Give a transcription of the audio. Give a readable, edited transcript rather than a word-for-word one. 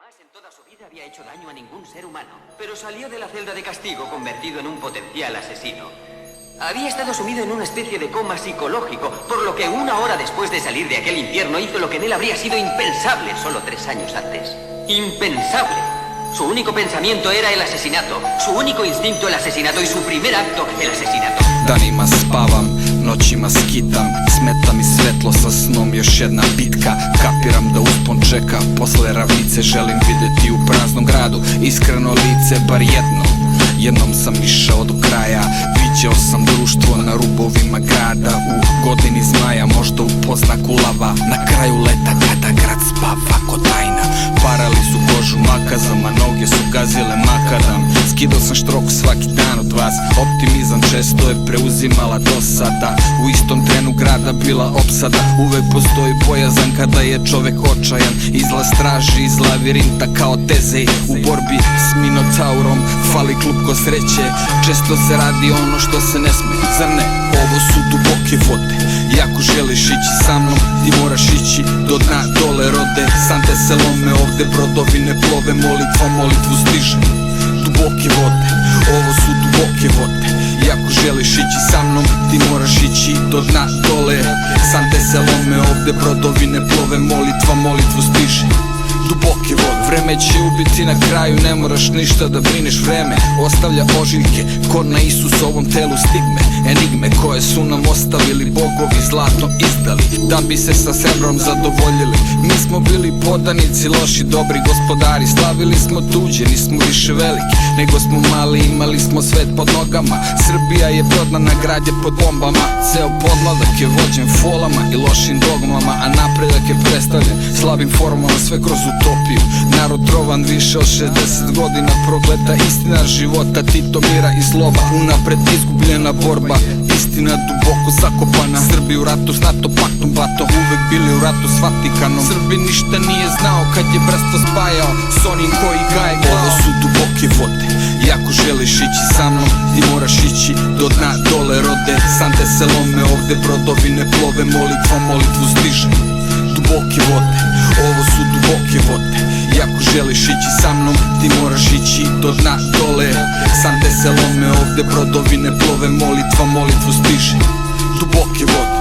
Jamás en toda su vida había hecho daño a ningún ser humano, pero salió de la celda de castigo convertido en un potencial asesino. Había estado sumido en una especie de coma psicológico, por lo que 1 hora después de salir de aquel infierno hizo lo que en él habría sido impensable solo 3 años antes. ¡Impensable! Su único pensamiento era el asesinato, su único instinto el asesinato y su primer acto el asesinato. Danima spavam, noćima skitam, smeta mi svetlo sa snom, još jedna bitka. Kapiram da uspon čeka, posle ravnice želim videti u praznom gradu iskreno lice, bar jednom sam išao do kraja. Viđao sam društvo na rubovima grada, u godini zmaja, možda u poznaku lava. Na kraju leta kada grad spava ko tajna, parali su kožu makazama, noge su gazile makadam. Skidao sam štrok svaki dan od vas, optimizam često je preuzimala dosada. U istom trenu grada bila opsada, uvek postoji bojazan kada je čovek očajan. Izlaz traži iz lavirinta kao Tezej u borbi s Minotaurom, fali klupko sreće, često se radi ono što se ne sme. Zar ne? Ovo su duboke vode, jako želiš ići sa mnom, ti moraš ići do dna, dole rode. Sante se lome, ovde brodovi ne plove, molitva molitvu stiže. Duboke vode, ovo su duboke vode, jako želiš ići sa mnom, ti moraš ići do dna, dole. Sante se lome, ovde brodovi ne plove, molitva molitvu stiže. Duboke vode, vreme će ubiti na kraju, ne moraš ništa da brineš, vreme ostavlja ožiljke, ko na Isusovom telu stigme, enigme koje su nam ostavili bogovi zlatno izdali, da bi se sa srebrom zadovoljili. Mi smo bili podanici, loši, dobri gospodari, slavili smo tuđe, nismo više veliki, nego smo mali, imali smo svet pod nogama. Srbija je prodana, grad je pod bombama, ceo podmladak je vođen folama i lošim dogmama, a napredak je predstavljen slabim formama, sve kroz utopiju. Narod trovan više od 60 godina, progleda istina života, Tito, mira i zloba. Unapred izgubljena borba, istina duboko zakopana. Srbi u ratu s NATO paktom, batom, uvek bili u ratu s Vatikanom. Srbi ništa nije znao kad je bratstvo spajao s onim koji ga je glao. Ovo su duboke vode, jako želiš ići sa mnom, ti moraš ići do dna, dole rode. Sante se lome, ovde brodovi ne plove, molitva molitvu stiže. Duboke vode, ovo su duboke vode, jako želiš ići sa mnom, ti moraš ići do dna, dole. Sante se lome, ovde brodovi ne plove, molitva molitvu stiže. Duboke vode.